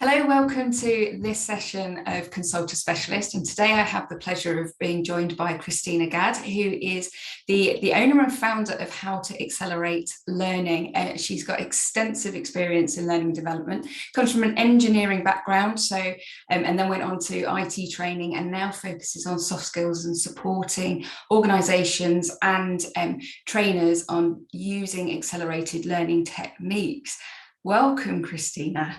Hello, welcome to this session of Consulta Specialist. And today I have the pleasure of being joined by Krystyna Gadd, who is the owner and founder of How to Accelerate Learning. She's got extensive experience in learning development, comes from an engineering background, and then went on to IT training and now focuses on soft skills and supporting organisations and trainers on using accelerated learning techniques. Welcome, Krystyna.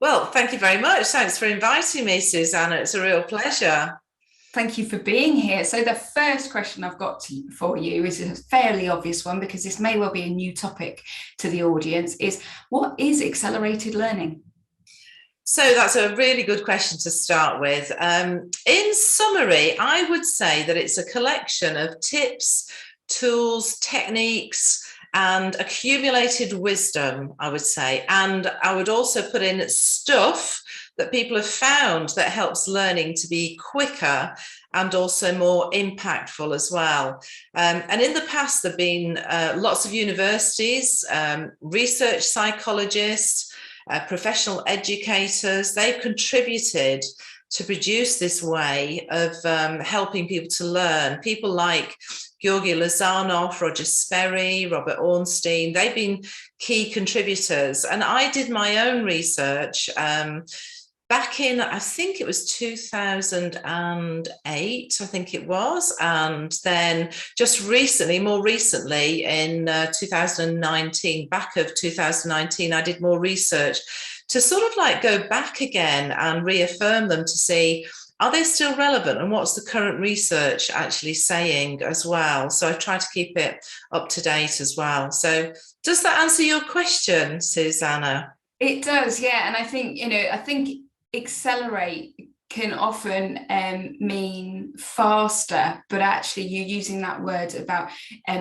Well, thank you very much. Thanks for inviting me, Susanna. It's a real pleasure. Thank you for being here. So the first question I've got for you is a fairly obvious one, because this may well be a new topic to the audience, is what is accelerated learning? So that's a really good question to start with. In summary, I would say that it's a collection of tips, tools, techniques, and accumulated wisdom, I would say. And I would also put in stuff that people have found that helps learning to be quicker and also more impactful as well. And in the past, there have been lots of universities, research psychologists, professional educators. They've contributed to produce this way of helping people to learn. People like Georgi Lozanov, Roger Sperry, Robert Ornstein, they've been key contributors. And I did my own research back in, I think it was 2008, I think it was. And then just recently, more recently in 2019, back of 2019, I did more research to sort of like go back again and reaffirm them to see, are they still relevant, and what's the current research actually saying as well? So I try to keep it up to date as well. So does that answer your question, Susanna? It does, yeah. And I think accelerate can often mean faster, but actually you using that word about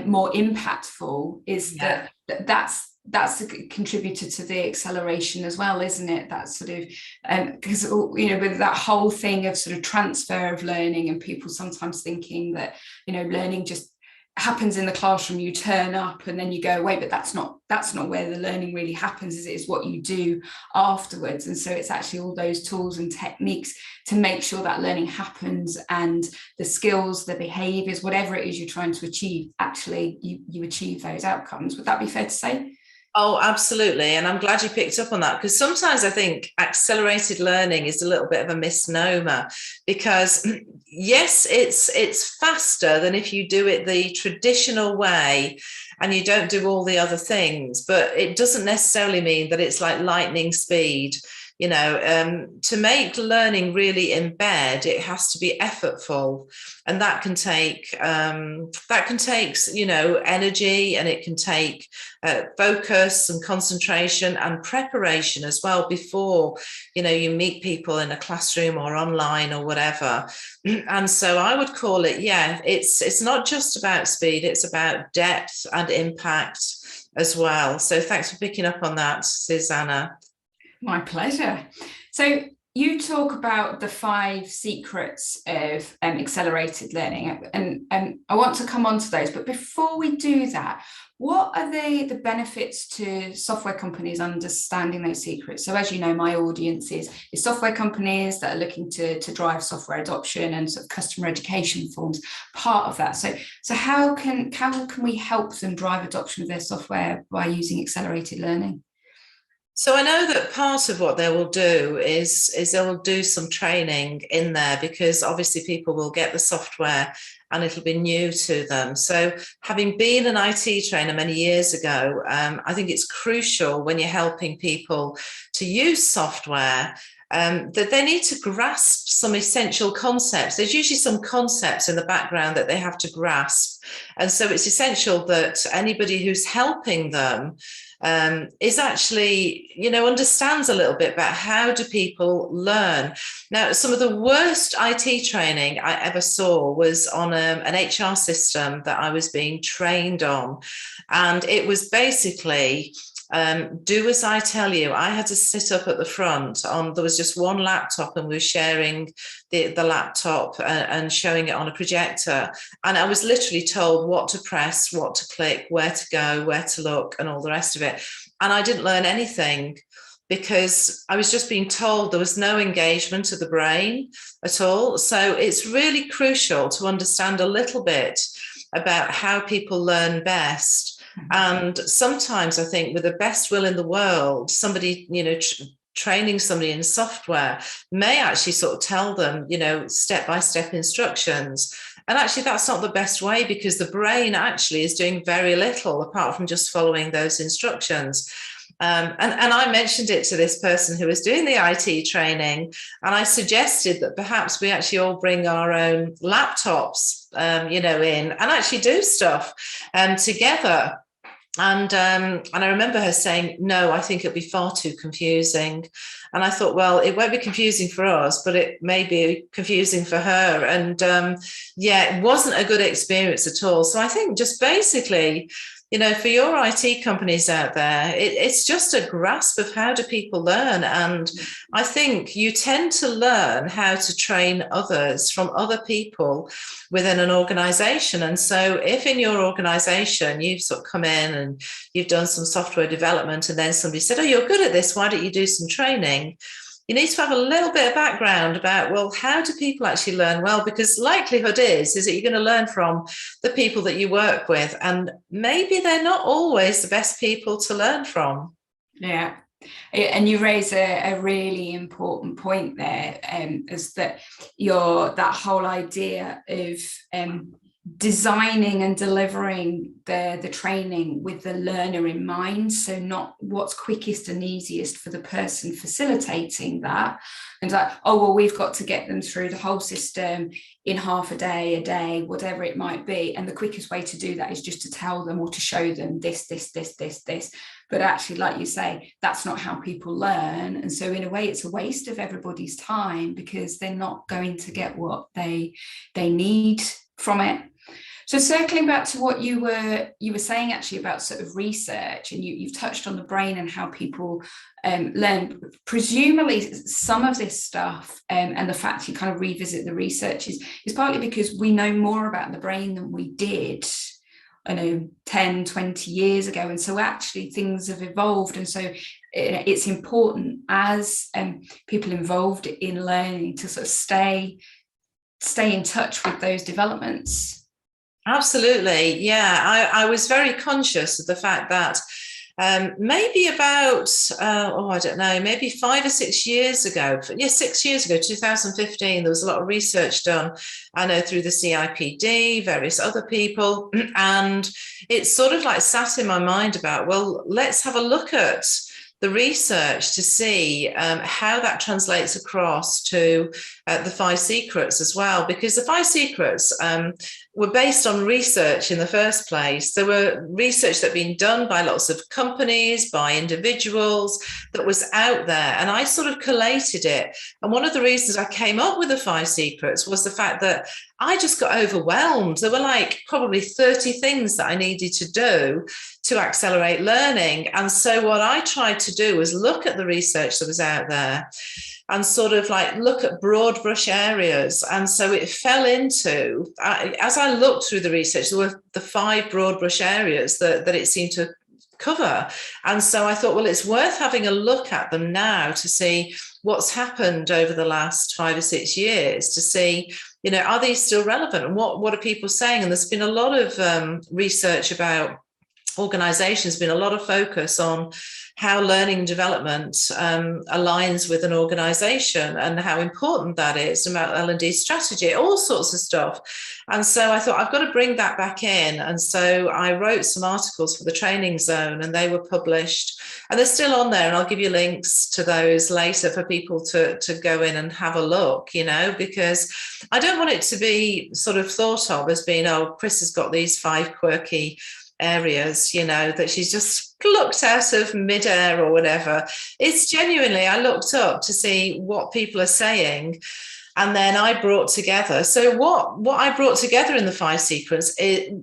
more impactful is that's a contributor to the acceleration as well, isn't it? That sort of because with that whole thing of sort of transfer of learning, and people sometimes thinking that learning just happens in the classroom, you turn up and then you go away, but that's not where the learning really happens. Is what you do afterwards. And so it's actually all those tools and techniques to make sure that learning happens, and the skills, the behaviors, whatever it is you're trying to achieve, actually you achieve those outcomes. Would that be fair to say? Oh, absolutely. And I'm glad you picked up on that, because sometimes I think accelerated learning is a little bit of a misnomer, because yes, it's faster than if you do it the traditional way and you don't do all the other things, but it doesn't necessarily mean that it's like lightning speed. To make learning really embed, it has to be effortful, and that can take energy, and it can take focus and concentration and preparation as well before you meet people in a classroom or online or whatever. And so I would call it, it's not just about speed, it's about depth and impact as well. So thanks for picking up on that, Susanna. My pleasure. So you talk about the 5 secrets of accelerated learning, and I want to come on to those. But before we do that, what are the benefits to software companies understanding those secrets? So as you know, my audience is software companies that are looking to drive software adoption, and sort of customer education forms part of that. So how can we help them drive adoption of their software by using accelerated learning? So I know that part of what they will do is they will do some training in there, because obviously people will get the software and it'll be new to them. So having been an IT trainer many years ago, I think it's crucial when you're helping people to use software that they need to grasp some essential concepts. There's usually some concepts in the background that they have to grasp. And so it's essential that anybody who's helping them is actually, understands a little bit about how do people learn. Now, some of the worst IT training I ever saw was on an HR system that I was being trained on. And it was basically, do as I tell you. I had to sit up at the front there was just one laptop, and we were sharing the laptop and showing it on a projector. And I was literally told what to press, what to click, where to go, where to look, and all the rest of it. And I didn't learn anything. because I was just being told there was no engagement of the brain at all. So it's really crucial to understand a little bit about how people learn best. And sometimes I think with the best will in the world, somebody, training somebody in software may actually sort of tell them, step-by-step instructions. And actually that's not the best way, because the brain actually is doing very little apart from just following those instructions. And I mentioned it to this person who was doing the IT training, and I suggested that perhaps we actually all bring our own laptops, in and actually do stuff together. And I remember her saying, no, I think it'll be far too confusing. And I thought, well, it won't be confusing for us, but it may be confusing for her. And it wasn't a good experience at all. So I think just basically, for your IT companies out there, it's just a grasp of how do people learn. And I think you tend to learn how to train others from other people within an organization. And so if in your organization, you've sort of come in and you've done some software development, and then somebody said, oh, you're good at this, why don't you do some training? You need to have a little bit of background about, well, how do people actually learn well? Because likelihood is that you're going to learn from the people that you work with, and maybe they're not always the best people to learn from. Yeah. And you raise a really important point there, is that that whole idea of designing and delivering the training with the learner in mind. So not what's quickest and easiest for the person facilitating that, and like, oh, well, we've got to get them through the whole system in half a day, whatever it might be. And the quickest way to do that is just to tell them or to show them this. But actually, like you say, that's not how people learn. And so in a way, it's a waste of everybody's time, because they're not going to get what they need from it. So circling back to what you were saying actually about sort of research, and you've touched on the brain and how people learn. Presumably some of this stuff and the fact you kind of revisit the research is partly because we know more about the brain than we did, 10, 20 years ago. And so actually things have evolved. And so it's important as people involved in learning to sort of stay in touch with those developments. Absolutely. Yeah, I was very conscious of the fact that maybe about, I don't know, maybe 5 or 6 years ago, 6 years ago, 2015, there was a lot of research done, I know, through the CIPD, various other people, and it sort of like sat in my mind about, well, let's have a look at the research to see how that translates across to the 5 secrets as well, because the 5 secrets were based on research in the first place. There were research that had been done by lots of companies, by individuals, that was out there, and I sort of collated it. And one of the reasons I came up with the 5 secrets was the fact that I just got overwhelmed. There were like probably 30 things that I needed to do to accelerate learning. And so what I tried to do was look at the research that was out there and sort of like look at broad brush areas. And so it fell into, as I looked through the research, there were the 5 broad brush areas that it seemed to cover. And so I thought, well, it's worth having a look at them now to see what's happened over the last 5 or 6 years, to see, are these still relevant, and what are people saying? And there's been a lot of research about organizations, been a lot of focus on how learning and development aligns with an organization and how important that is, about L&D strategy, all sorts of stuff. And so I thought, I've got to bring that back in. And so I wrote some articles for the Training Zone, and they were published, and they're still on there. And I'll give you links to those later for people to go in and have a look, because I don't want it to be sort of thought of as being, oh, Chris has got these 5 quirky areas, that she's just plucked out of midair or whatever. It's genuinely, I looked up to see what people are saying, and then I brought together. So what I brought together in the 5 sequence, it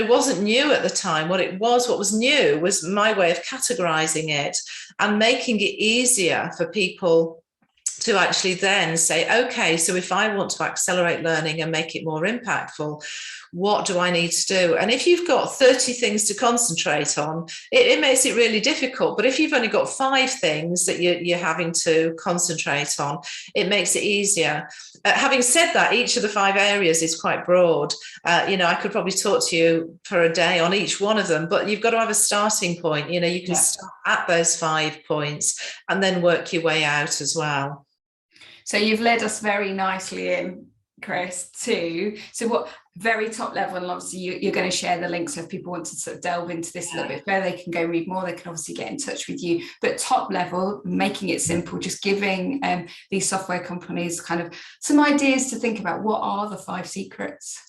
wasn't new at the time. What was new was my way of categorizing it and making it easier for people to actually then say, okay, so if I want to accelerate learning and make it more impactful, what do I need to do? And if you've got 30 things to concentrate on, it makes it really difficult. But if you've only got 5 things that you're having to concentrate on, it makes it easier. Having said that, each of the 5 areas is quite broad. I could probably talk to you for a day on each one of them, but you've got to have a starting point. You can start at those 5 points and then work your way out as well. So you've led us very nicely in, Chris, so what very top level, and obviously you're going to share the link, so if people want to sort of delve into this a little bit further, they can go read more, they can obviously get in touch with you. But top level, making it simple, just giving these software companies kind of some ideas to think about. What are the 5 secrets?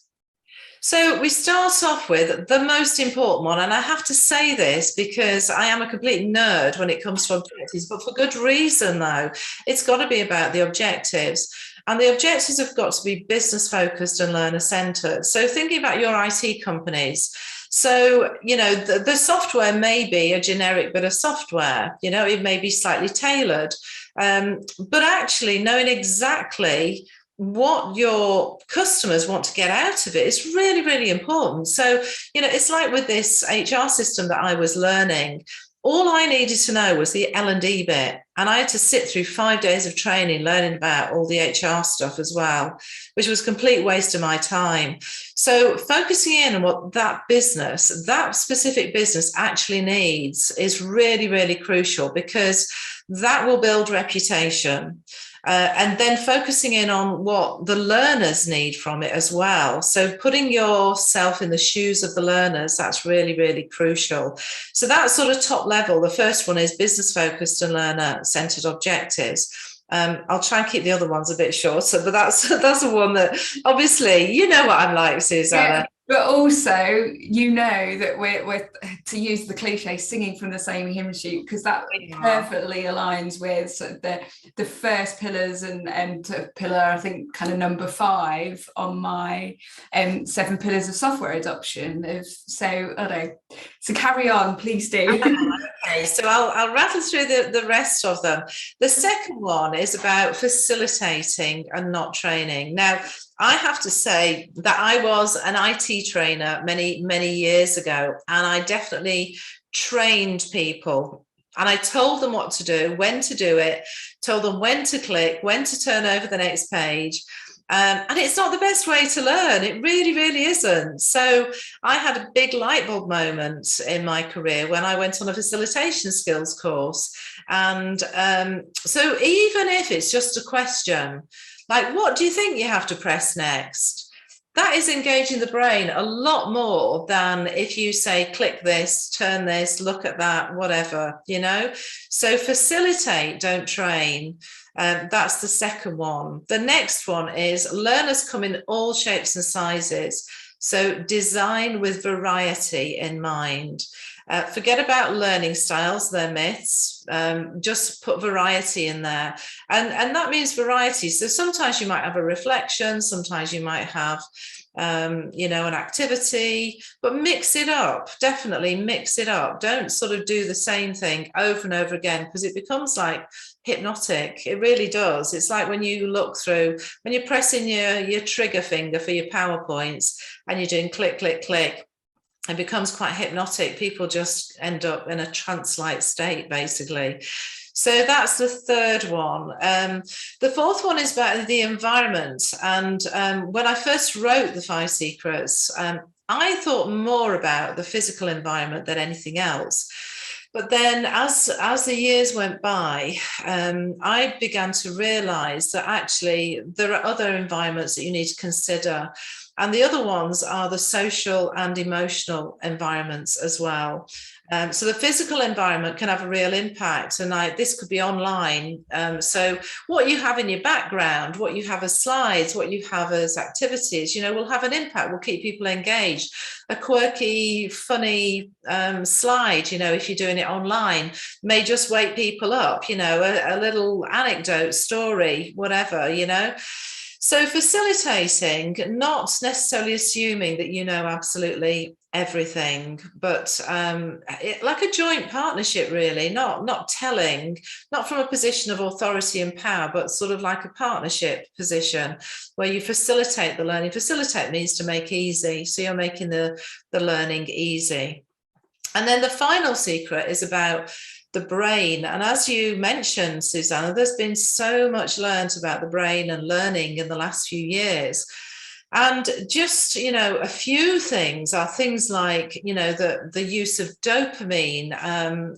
So we start off with the most important one, and I have to say this because I am a complete nerd when it comes to objectives, but for good reason though. It's got to be about the objectives, and the objectives have got to be business focused and learner centered. So thinking about your IT companies, so the software may be a generic bit of software, it may be slightly tailored, but actually knowing exactly what your customers want to get out of it is really, really important. So, it's like with this HR system that I was learning, all I needed to know was the L&D bit. And I had to sit through 5 days of training, learning about all the HR stuff as well, which was a complete waste of my time. So focusing in on what that specific business actually needs is really, really crucial, because that will build reputation. And then focusing in on what the learners need from it as well. So putting yourself in the shoes of the learners, that's really, really crucial. So that's sort of top level. The first one is business focused and learner centered objectives. I'll try and keep the other ones a bit shorter, but that's the one that obviously, what I'm like, Susanna. Yeah. But also, that we're, to use the cliche, singing from the same hymn sheet, because that perfectly aligns with sort of the first pillars and pillar, I think, kind of number 5 on my 7 pillars of software adoption. So carry on, please do. Okay, so I'll rattle through the rest of them. The second one is about facilitating and not training. Now, I have to say that I was an IT trainer many, many years ago, and I definitely trained people. And I told them what to do, when to do it, told them when to click, when to turn over the next page. And it's not the best way to learn. It really, really isn't. So I had a big light bulb moment in my career when I went on a facilitation skills course. And so even if it's just a question, like, what do you think you have to press next? That is engaging the brain a lot more than if you say, click this, turn this, look at that, whatever, So facilitate, don't train. That's the second one. The next one is learners come in all shapes and sizes. So design with variety in mind. Forget about learning styles, they're myths. Just put variety in there. And that means variety. So sometimes you might have a reflection, sometimes you might have an activity, but mix it up. Definitely mix it up. Don't sort of do the same thing over and over again, because it becomes like hypnotic. It really does. It's like when you're pressing your trigger finger for your PowerPoints and you're doing click, click, click. It becomes quite hypnotic. People just end up in a trance-like state, basically. So that's the third one. The fourth one is about the environment. And when I first wrote the 5 secrets, I thought more about the physical environment than anything else. But then as the years went by, I began to realize that actually there are other environments that you need to consider. And the other ones are the social and emotional environments as well. So the physical environment can have a real impact, and this could be online. So what you have in your background, what you have as slides, what you have as activities, will have an impact, will keep people engaged. A quirky, funny slide, if you're doing it online, may just wake people up, a little anecdote, story, whatever, So facilitating, not necessarily assuming that you know absolutely everything, but like a joint partnership, really, not telling, not from a position of authority and power, but sort of like a partnership position where you facilitate the learning. Facilitate means to make easy, so you're making the learning easy. And then the final secret is about the brain. And as you mentioned, Susanna, there's been so much learned about the brain and learning in the last few years. And just, a few things are things like, the use of dopamine.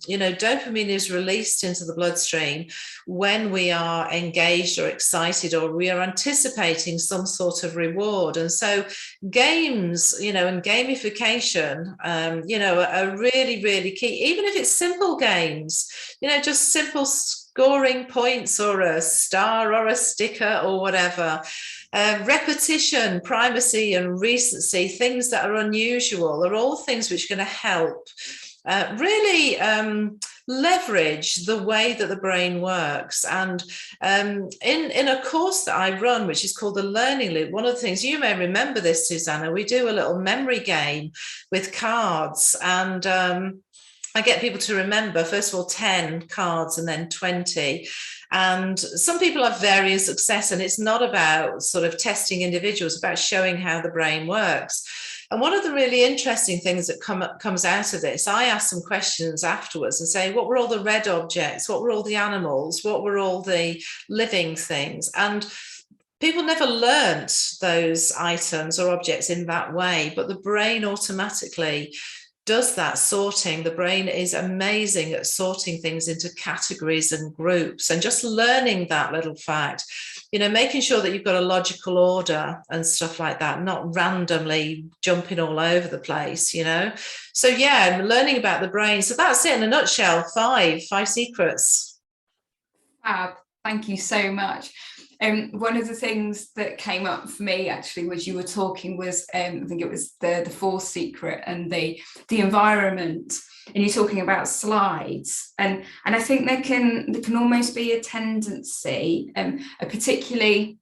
Dopamine is released into the bloodstream when we are engaged or excited, or we are anticipating some sort of reward. And so games, and gamification, are really, really key, even if it's simple games, just simple scoring points or a star or a sticker or whatever. Repetition, primacy and recency, things that are unusual, are all things which are going to help really leverage the way that the brain works. And in a course that I run, which is called the Learning Loop, one of the things, you may remember this, Susanna, we do a little memory game with cards, and I get people to remember, first of all, 10 cards and then 20. And some people have varying success, and it's not about sort of testing individuals, about showing how the brain works. And one of the really interesting things that comes out of this, I ask some questions afterwards and say, what were all the red objects? What were all the animals? What were all the living things? And people never learnt those items or objects in that way, but the brain automatically does that sorting. The brain is amazing at sorting things into categories and groups, and just learning that little fact, making sure that you've got a logical order and stuff like that, not randomly jumping all over the place, So yeah, learning about the brain. So that's it in a nutshell, five secrets. Fab. Thank you so much. One of the things that came up for me actually was you were talking was I think it was the fourth secret and the environment, and you're talking about slides, and I think there can almost be a tendency, particularly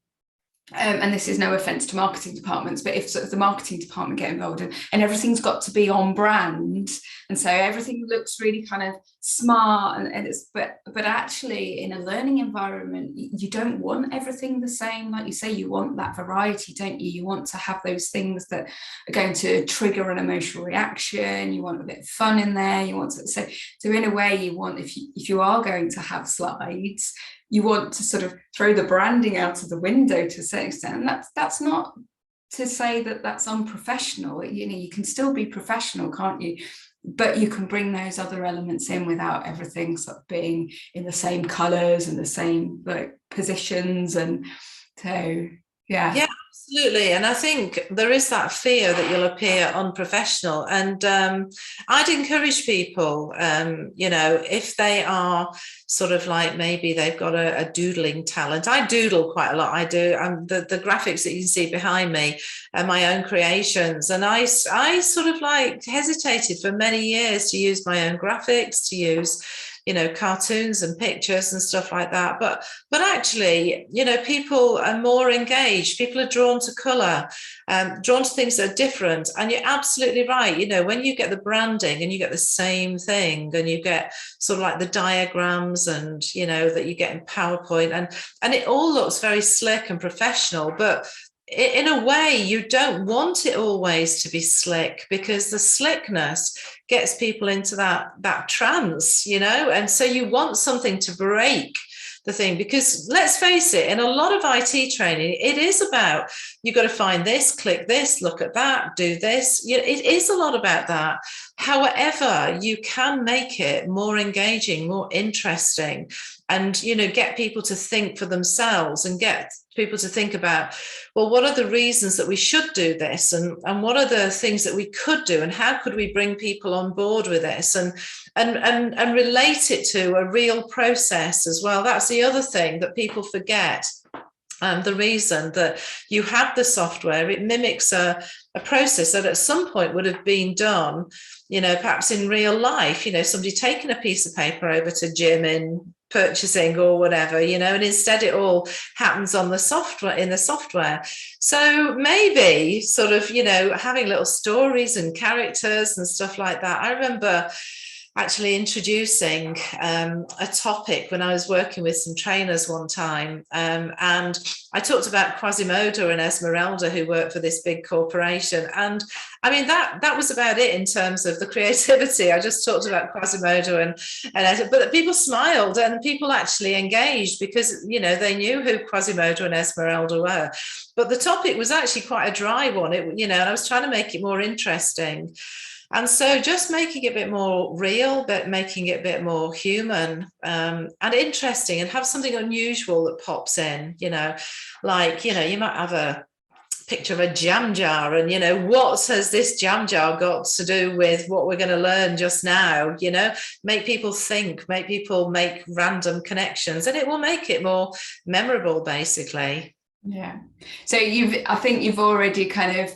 and this is no offense to marketing departments, but if sort of the marketing department get involved and everything's got to be on brand, and so everything looks really kind of smart, and it's but actually in a learning environment you don't want everything the same. Like you say, you want that variety, don't you? You want to have those things that are going to trigger an emotional reaction. You want a bit of fun in there. You want to, so in a way you want, if you are going to have slides, you want to sort of throw the branding out of the window to a certain extent. And that's not to say that that's unprofessional. You can still be professional, can't you? But you can bring those other elements in without everything sort of being in the same colours and the same like positions. And so, yeah. Yeah, absolutely. And I think there is that fear that you'll appear unprofessional. And I'd encourage people, if they are sort of like, maybe they've got a doodling talent. I doodle quite a lot. I do. The graphics that you can see behind me are my own creations. And I sort of like hesitated for many years to use my own graphics, to use cartoons and pictures and stuff like that. But actually, people are more engaged. People are drawn to colour, drawn to things that are different. And you're absolutely right. When you get the branding and you get the same thing, and you get sort of like the diagrams and, that you get in PowerPoint, and it all looks very slick and professional. But in a way, you don't want it always to be slick, because the slickness gets people into that trance, and so you want something to break the thing, because let's face it, in a lot of IT training, it is about, you've got to find this, click this, look at that, do this. It is a lot about that. However, you can make it more engaging, more interesting, and get people to think for themselves, and get people to think about, well, what are the reasons that we should do this, and what are the things that we could do, and how could we bring people on board with this, and relate it to a real process as well. That's the other thing that people forget. The reason that you have the software, it mimics a process that at some point would have been done, perhaps in real life, somebody taking a piece of paper over to Jim in purchasing or whatever, you know, and instead it all happens on the software, in the software. So maybe sort of, you know, having little stories and characters and stuff like that. I remember actually introducing a topic when I was working with some trainers one time, and I talked about Quasimodo and Esmeralda, who work for this big corporation, and I mean that was about it in terms of the creativity. I just talked about Quasimodo and but people smiled and people actually engaged because, you know, they knew who Quasimodo and Esmeralda were, but the topic was actually quite a dry one, you know, and I was trying to make it more interesting. And so just making it a bit more real, but making it a bit more human and interesting, and have something unusual that pops in, you know, like, you know, you might have a picture of a jam jar and, you know, what has this jam jar got to do with what we're going to learn just now, you know, make people think, make people make random connections, and it will make it more memorable, basically. Yeah. So I think you've already kind of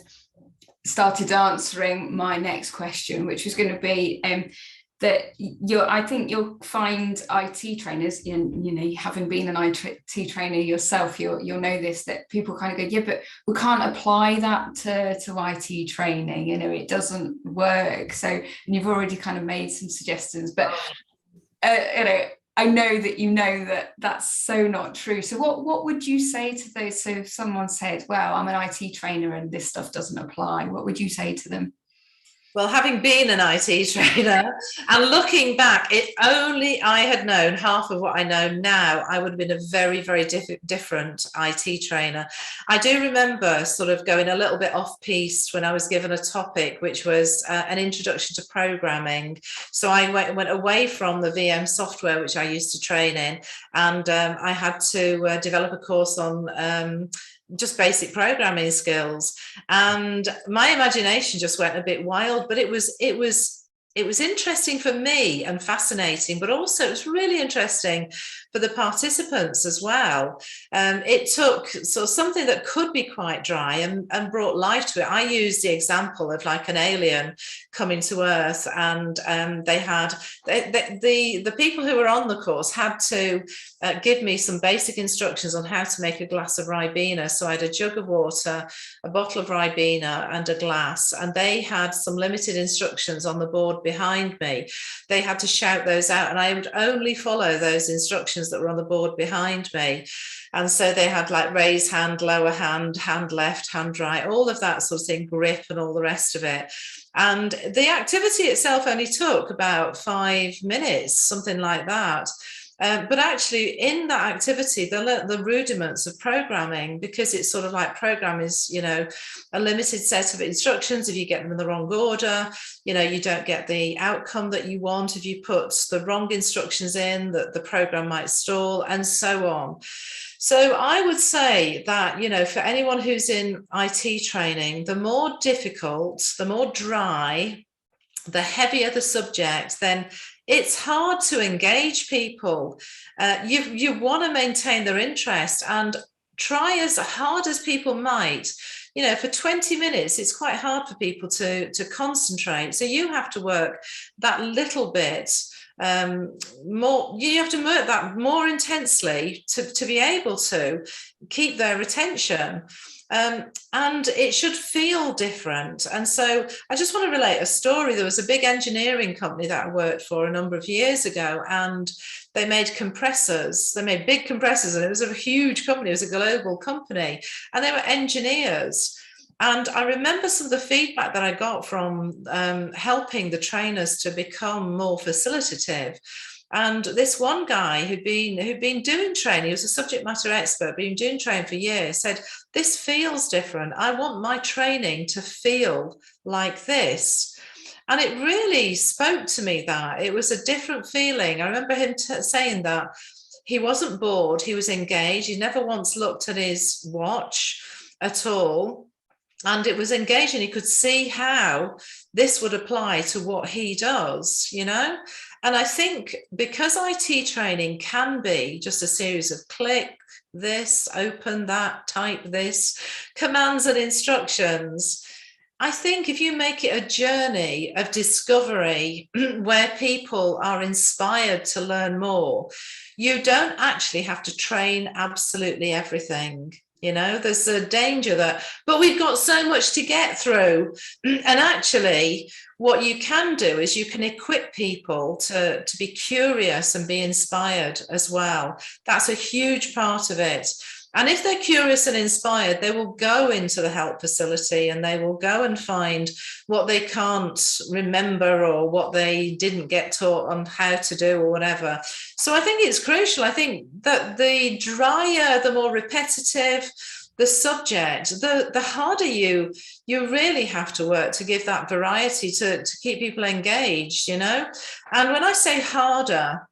started answering my next question, which was going to be that I think you'll find IT trainers, you know, having been an IT trainer yourself, you'll know this, that people kind of go, yeah, but we can't apply that to IT training, you know, it doesn't work. So, and you've already kind of made some suggestions, but you know, I know that that's so not true. So what would you say to those? So if someone said, well, I'm an IT trainer and this stuff doesn't apply, what would you say to them? Well, having been an IT trainer and looking back, if only I had known half of what I know now, I would have been a very, very different IT trainer. I do remember sort of going a little bit off-piste when I was given a topic, which was an introduction to programming. So I went away from the VM software, which I used to train in, and I had to develop a course on just basic programming skills, and my imagination just went a bit wild, but it was interesting for me and fascinating, but also it was really interesting for the participants as well. It took sort of something that could be quite dry and brought life to it. I used the example of like an alien coming to Earth, and they had the people who were on the course had to give me some basic instructions on how to make a glass of Ribena. So I had a jug of water, a bottle of Ribena, and a glass, and they had some limited instructions on the board behind me. They had to shout those out, and I would only follow those instructions that were on the board behind me. And so they had like raise hand, lower hand, hand left, hand right, all of that sort of thing, grip and all the rest of it. And the activity itself only took about 5 minutes, something like that. But actually in that activity, they learnt the rudiments of programming, because it's sort of like program is, you know, a limited set of instructions. If you get them in the wrong order, you know, you don't get the outcome that you want. If you put the wrong instructions in, that the program might stall, and so on. So I would say that, you know, for anyone who's in IT training, the more difficult, the more dry, the heavier the subject, then it's hard to engage people. You want to maintain their interest, and try as hard as people might. You know, for 20 minutes, it's quite hard for people to concentrate. So you have to work that little bit more. You have to work that more intensely to be able to keep their attention. And it should feel different. And so I just want to relate a story. There was a big engineering company that I worked for a number of years ago, and they made compressors. They made big compressors, and it was a huge company. It was a global company, and they were engineers. And I remember some of the feedback that I got from helping the trainers to become more facilitative. And this one guy who'd been doing training, he was a subject matter expert, been doing training for years, said, this feels different. I want my training to feel like this. And it really spoke to me, that it was a different feeling. I remember him saying that he wasn't bored, he was engaged. He never once looked at his watch at all. And it was engaging. He could see how this would apply to what he does, you know? And I think because IT training can be just a series of click this, open that, type this, commands and instructions, I think if you make it a journey of discovery where people are inspired to learn more, you don't actually have to train absolutely everything. You know, there's a danger that, but we've got so much to get through. And actually, what you can do is you can equip people to be curious and be inspired as well. That's a huge part of it. And if they're curious and inspired, they will go into the help facility and they will go and find what they can't remember or what they didn't get taught on how to do or whatever. So I think it's crucial. I think that the drier, the more repetitive the subject, the harder you really have to work to give that variety to keep people engaged, you know. And when I say harder,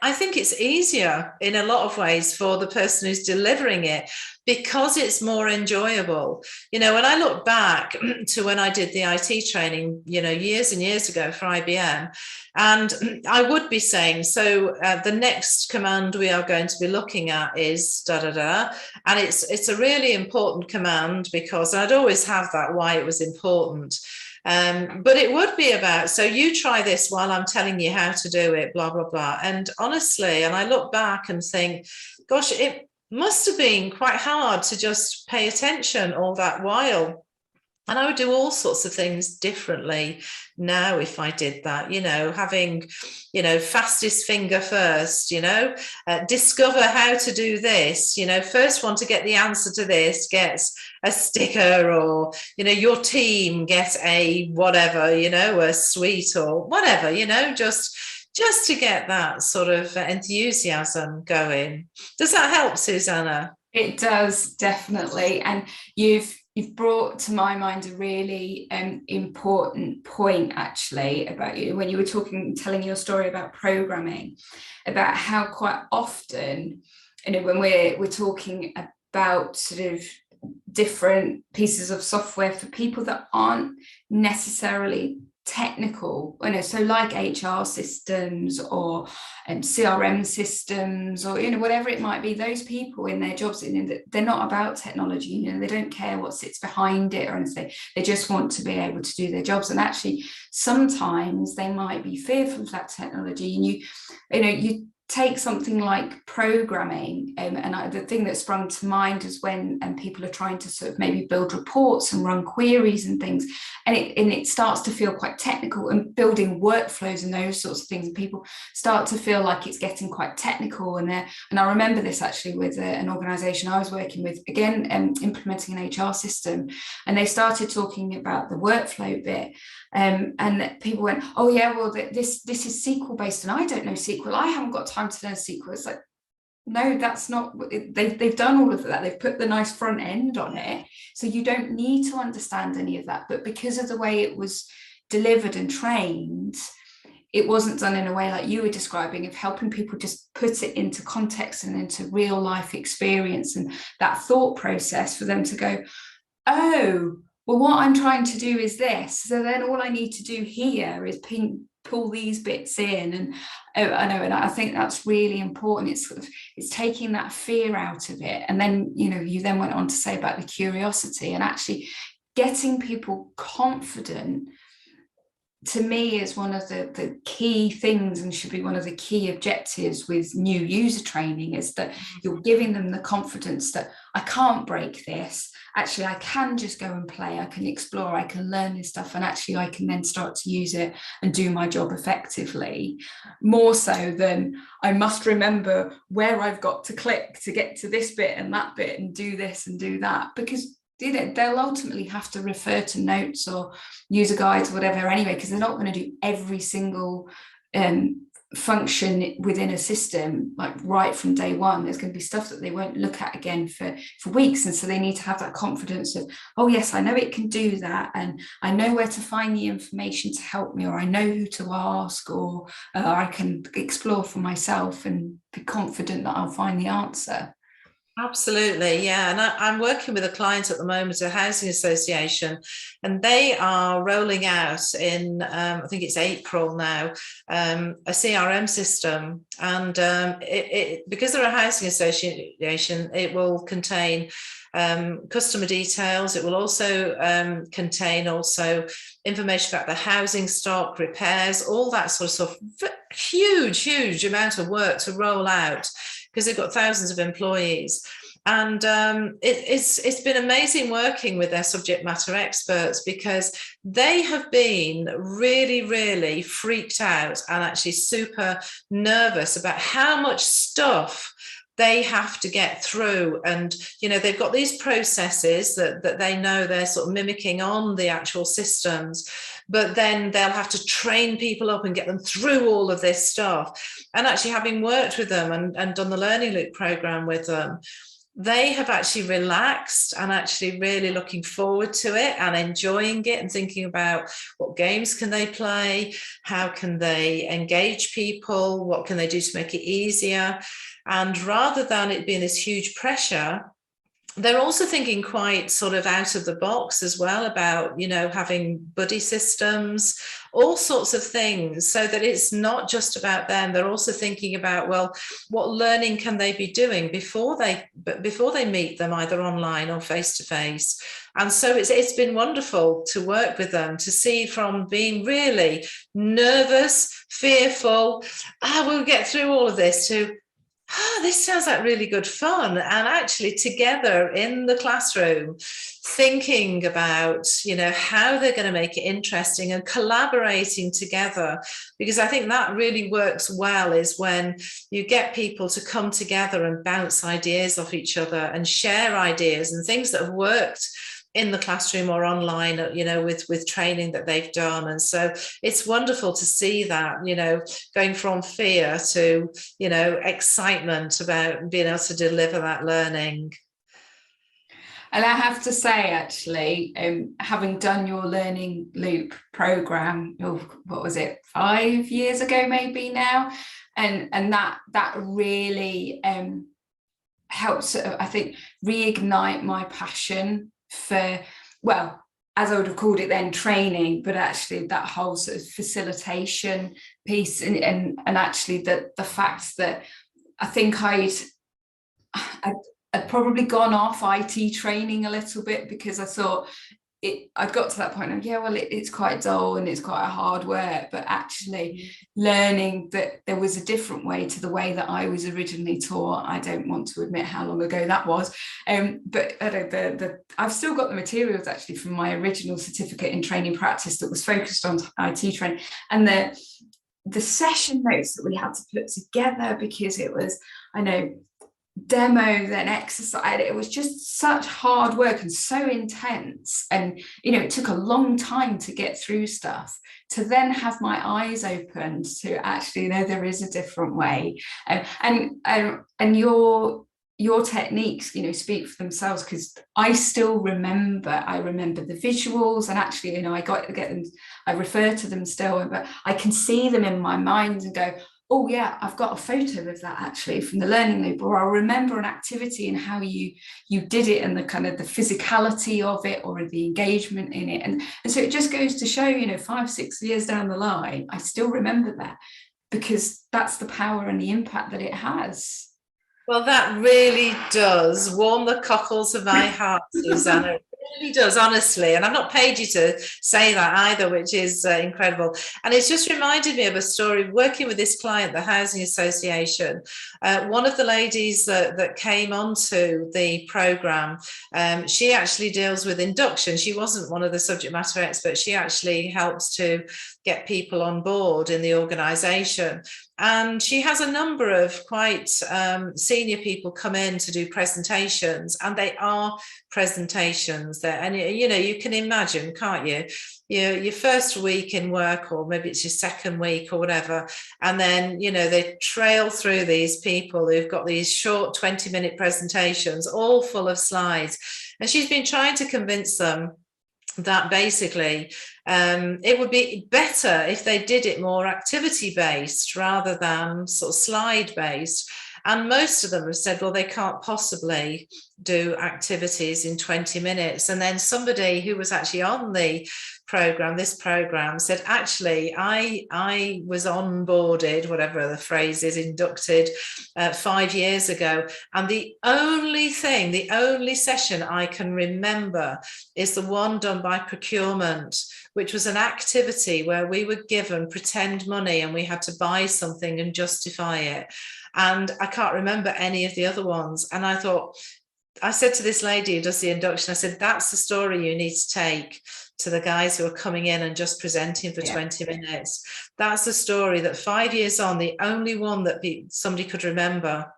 I think it's easier in a lot of ways for the person who's delivering it because it's more enjoyable. You know, when I look back to when I did the IT training, you know, years and years ago for IBM, and I would be saying, so the next command we are going to be looking at is da da da, and it's a really important command because I'd always have that why it was important. But it would be about, so you try this while I'm telling you how to do it, blah, blah, blah. And honestly, and I look back and think, gosh, it must have been quite hard to just pay attention all that while. And I would do all sorts of things differently now if I did that, you know, having, you know, fastest finger first, you know, discover how to do this, you know, first one to get the answer to this gets a sticker, or, you know, your team gets a whatever, you know, a sweet or whatever, you know, just to get that sort of enthusiasm going. Does that help, Susanna? It does, definitely. And you've brought to my mind a really important point, actually, about you when you were telling your story about programming, about how quite often, you know, when we're talking about sort of different pieces of software for people that aren't necessarily technical, you know, so like HR systems or CRM systems, or, you know, whatever it might be, those people in their jobs, you know, they're not about technology, you know, they don't care what sits behind it or anything, they just want to be able to do their jobs. And actually sometimes they might be fearful of that technology, and you take something like programming, and the thing that sprung to mind is when people are trying to sort of maybe build reports and run queries and things, and it starts to feel quite technical, and building workflows and those sorts of things, and people start to feel like it's getting quite technical. And I remember this actually with an organisation I was working with, again, implementing an HR system, and they started talking about the workflow bit. And people went, oh yeah, well, this is SQL based, and I don't know SQL, I haven't got time to learn SQL. It's like, no, that's not, they've done all of that, they've put the nice front end on it, so you don't need to understand any of that. But because of the way it was delivered and trained, it wasn't done in a way like you were describing, of helping people just put it into context and into real life experience and that thought process for them to go, oh, well, what I'm trying to do is this, so then all I need to do here is pull these bits in. And I know, and I think that's really important. It's taking that fear out of it. And then, you know, you then went on to say about the curiosity, and actually getting people confident, to me, is one of the key things, and should be one of the key objectives with new user training, is that you're giving them the confidence that I can't break this. Actually, I can just go and play, I can explore, I can learn this stuff, and actually I can then start to use it and do my job effectively, more so than I must remember where I've got to click to get to this bit and that bit and do this and do that, because they'll ultimately have to refer to notes or user guides or whatever anyway, because they're not going to do every single function within a system like right from day one. There's going to be stuff that they won't look at again for weeks, and so they need to have that confidence of, oh yes, I know it can do that, and I know where to find the information to help me, or I know who to ask, or I can explore for myself and be confident that I'll find the answer. Absolutely, yeah. And I'm working with a client at the moment, a housing association, and they are rolling out in, I think it's April now, a CRM system. And because they're a housing association, it will contain customer details. It will also contain also information about the housing stock, repairs, all that sort of stuff. Huge amount of work to roll out, because they've got thousands of employees. And it's been amazing working with their subject matter experts, because they have been really freaked out and actually super nervous about how much stuff they have to get through. And they've got these processes that they know they're sort of mimicking on the actual systems, but then they'll have to train people up and get them through all of this stuff. And actually, having worked with them and done the Learning Loop program with them, they have actually relaxed and actually really looking forward to it and enjoying it, and thinking about what games can they play, how can they engage people, what can they do to make it easier. And rather than it being this huge pressure, they're also thinking quite sort of out of the box as well about, having buddy systems, all sorts of things, so that it's not just about them. They're also thinking about, well, what learning can they be doing before they meet them, either online or face to face. And so it's been wonderful to work with them, to see from being really nervous, fearful, we'll get through all of this, to this sounds like really good fun, and actually together in the classroom thinking about how they're going to make it interesting and collaborating together. Because I think that really works well, is when you get people to come together and bounce ideas off each other and share ideas and things that have worked in the classroom or online, with training that they've done. And so it's wonderful to see that, going from fear to, excitement about being able to deliver that learning. And I have to say, actually, having done your Learning Loop program, what was it, 5 years ago, maybe now, and that really helps, I think, reignite my passion for, well, as I would have called it then, training, but actually that whole sort of facilitation piece, and actually the fact that I think I'd probably gone off IT training a little bit, because I thought I'd got to that point of, it's quite dull and it's quite a hard work, but actually learning that there was a different way to the way that I was originally taught. I don't want to admit how long ago that was, but I've still got the materials actually from my original certificate in training practice that was focused on IT training, and the session notes that we had to put together, because it was, demo, then exercise. It was just such hard work and so intense, and it took a long time to get through stuff, to then have my eyes opened to actually know there is a different way, and your techniques speak for themselves, because I still remember the visuals, and actually I got to get them, I refer to them still, but I can see them in my mind and go, oh yeah, I've got a photo of that actually from the Learning Loop, or I'll remember an activity and how you did it, and the kind of the physicality of it, or the engagement in it, and so it just goes to show, 5-6 years down the line, I still remember that, because that's the power and the impact that it has. Well, that really does warm the cockles of my heart, Susanna. It really does, honestly. And I've not paid you to say that either, which is incredible. And it's just reminded me of a story working with this client, the Housing Association. One of the ladies that came onto the programme, she actually deals with induction. She wasn't one of the subject matter experts. She actually helps to get people on board in the organisation. And she has a number of quite senior people come in to do presentations, and they are presentations there. And, you can imagine, can't you? Your first week in work, or maybe it's your second week or whatever. And then, they trail through these people who've got these short 20-minute presentations, all full of slides. And she's been trying to convince them that basically it would be better if they did it more activity based rather than sort of slide based. And most of them have said, well, they can't possibly do activities in 20 minutes. And then somebody who was actually on this program said, actually, I was onboarded, whatever the phrase is, inducted 5 years ago. And the only session I can remember is the one done by procurement, which was an activity where we were given pretend money and we had to buy something and justify it. And I can't remember any of the other ones. And I said to this lady who does the induction, I said, that's the story you need to take to the guys who are coming in and just presenting for 20 minutes. That's the story that 5 years on, the only one that somebody could remember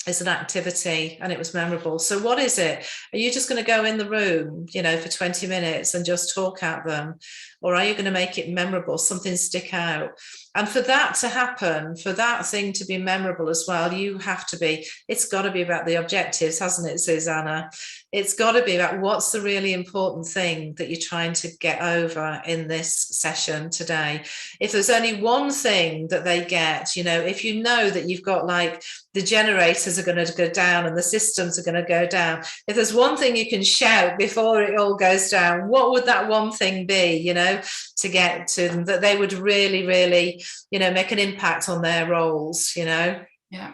is an activity, and it was memorable. So what is it? Are you just going to go in the room, for 20 minutes and just talk at them? Or are you going to make it memorable, something stick out? And for that to happen, for that thing to be memorable as well, it's got to be about the objectives, hasn't it, Susanna? It's got to be about what's the really important thing that you're trying to get over in this session today. If there's only one thing that they get, if you know that you've got like the generators are going to go down and the systems are going to go down, if there's one thing you can shout before it all goes down, what would that one thing be, to get to them, that they would really, really, make an impact on their roles, Yeah.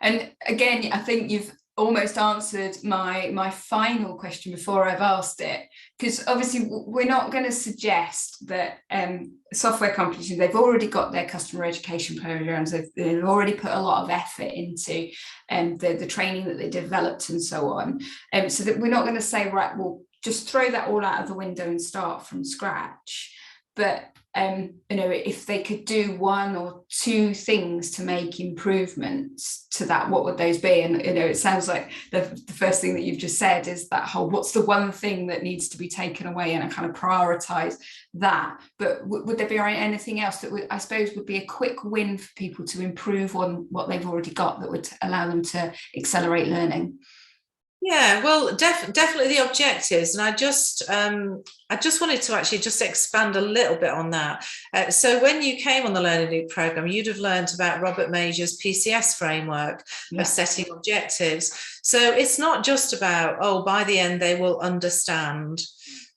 And again, I think you've almost answered my final question before I've asked it, because obviously we're not going to suggest that software companies, they've already got their customer education programs, they've already put a lot of effort into the training that they developed and so on, so that we're not going to say, right, well, just throw that all out of the window and start from scratch. But if they could do one or two things to make improvements to that, what would those be? And it sounds like the first thing that you've just said is that whole, what's the one thing that needs to be taken away, and I kind of prioritize that. But would there be anything else that I suppose would be a quick win for people to improve on what they've already got that would allow them to accelerate learning? Yeah, well, definitely the objectives. And I just wanted to actually just expand a little bit on that. So when you came on the Learning Loop program, you'd have learned about Robert Major's PCS framework of setting objectives. So it's not just about, by the end they will understand,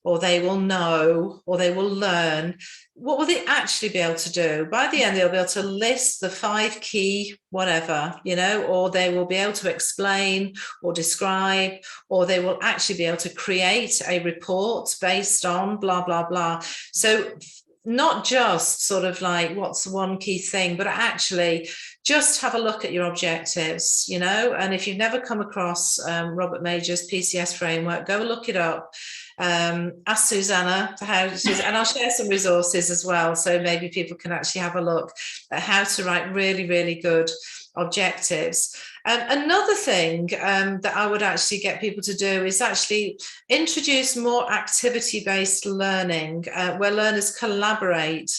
or they will know, or they will learn. What will they actually be able to do? By the end, they'll be able to list the 5 key whatever, or they will be able to explain or describe, or they will actually be able to create a report based on blah, blah, blah. So not just sort of like what's the one key thing, but actually just have a look at your objectives, and if you've never come across Robert Major's PCS framework, go look it up. Ask Susanna and I'll share some resources as well, so maybe people can actually have a look at how to write really, really good objectives. Another thing that I would actually get people to do is actually introduce more activity-based learning, where learners collaborate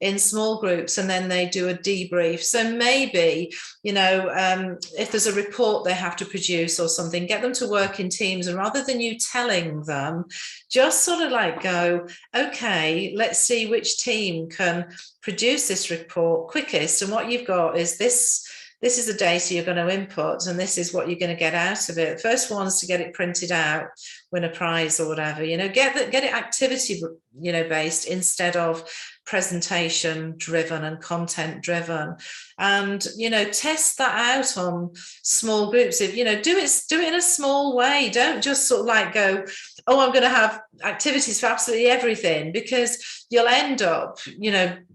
in small groups and then they do a debrief. So maybe, if there's a report they have to produce or something, get them to work in teams, and rather than you telling them, just sort of like go, okay, let's see which team can produce this report quickest, and what you've got is this is the data you're going to input, and this is what you're going to get out of it. First ones to get it printed out win a prize or whatever, get it activity, based instead of presentation driven and content driven. And, test that out on small groups. If, do it in a small way. Don't just sort of like go, I'm going to have activities for absolutely everything, because you'll end up,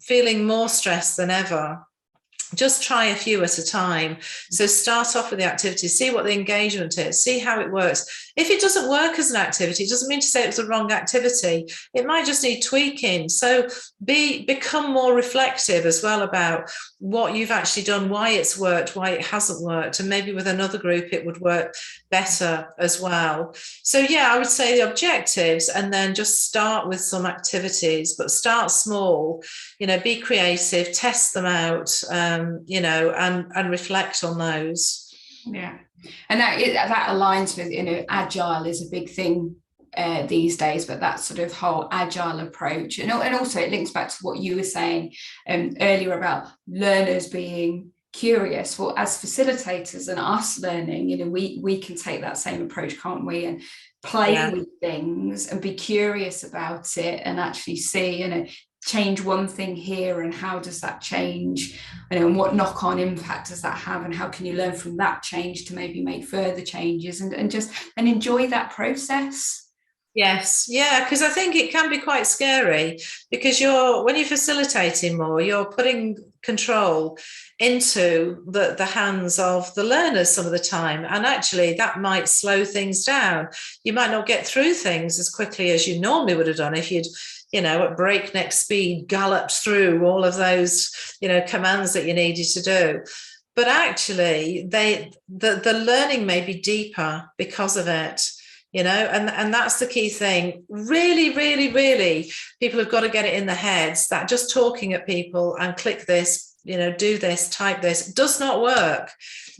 feeling more stressed than ever. Just try a few at a time. So start off with the activity, see what the engagement is, see how it works. If it doesn't work as an activity, it doesn't mean to say it was the wrong activity. It might just need tweaking. So become more reflective as well about what you've actually done, why it's worked, why it hasn't worked, and maybe with another group it would work better as well. So yeah, I would say the objectives, and then just start with some activities, but start small, be creative, test them out, and reflect on those. Yeah, and that aligns with, agile is a big thing these days, but that sort of whole agile approach, and also it links back to what you were saying earlier about learners being curious. Well, as facilitators and us learning, you know, we can take that same approach, can't we, and play with things and be curious about it and actually see, you know, change one thing here and how does that change, you know, and what knock-on impact does that have, and how can you learn from that change to maybe make further changes, and just enjoy that process. Yes, yeah, because I think it can be quite scary, because when you're facilitating more, you're putting control into the hands of the learners some of the time, and actually that might slow things down. You might not get through things as quickly as you normally would have done if you'd, you know, at breakneck speed galloped through all of those, you know, commands that you needed to do. But actually the learning may be deeper because of it. You know, and that's the key thing. Really, really, really, people have got to get it in their heads that just talking at people and click this, you know, do this, type this, does not work.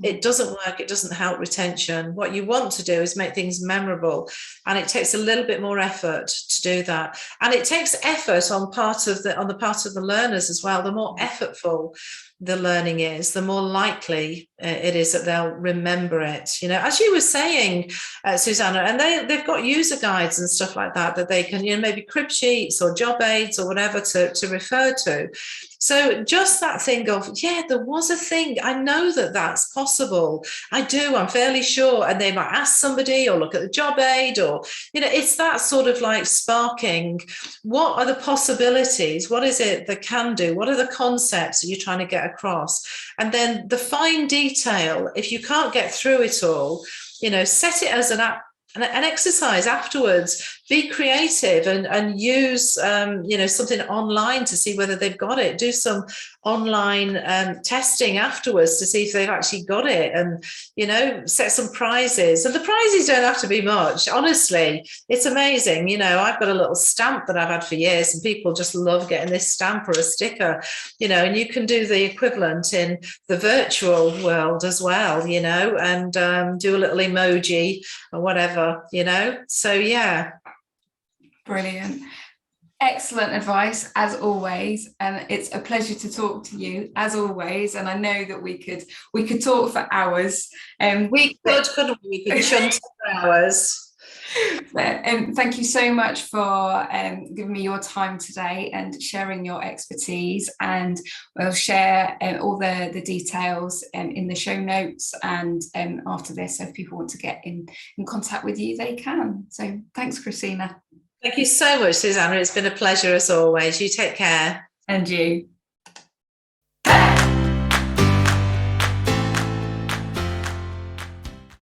It doesn't work. It doesn't help retention. What you want to do is make things memorable, and it takes a little bit more effort to do that. And it takes effort on the part of the learners as well. The more effortful the learning is, the more likely it is that they'll remember it. You know, as you were saying, Susanna, and they've got user guides and stuff like that they can, you know, maybe crib sheets or job aids or whatever to refer to. So just that thing of, yeah, there was a thing. I know that that's possible. I do. I'm fairly sure. And they might ask somebody or look at the job aid, or, you know, it's that sort of like sparking. What are the possibilities? What is it that can do? What are the concepts that you're trying to get across? And then the fine detail, if you can't get through it all, you know, set it as an exercise afterwards. Be creative and use, you know, something online to see whether they've got it. Do some online testing afterwards to see if they've actually got it, and, you know, set some prizes. And the prizes don't have to be much. Honestly, it's amazing. You know, I've got a little stamp that I've had for years, and people just love getting this stamp or a sticker, you know, and you can do the equivalent in the virtual world as well, you know, and do a little emoji or whatever, you know. So, yeah. Brilliant. Excellent advice, as always, and it's a pleasure to talk to you, as always. And I know that we could talk for hours. We could shunt for hours. Thank you so much for giving me your time today and sharing your expertise, and we'll share all the details in the show notes and after this, so if people want to get in contact with you, they can. So thanks, Krystyna. Thank you so much, Susanna. It's been a pleasure as always. You take care. And you.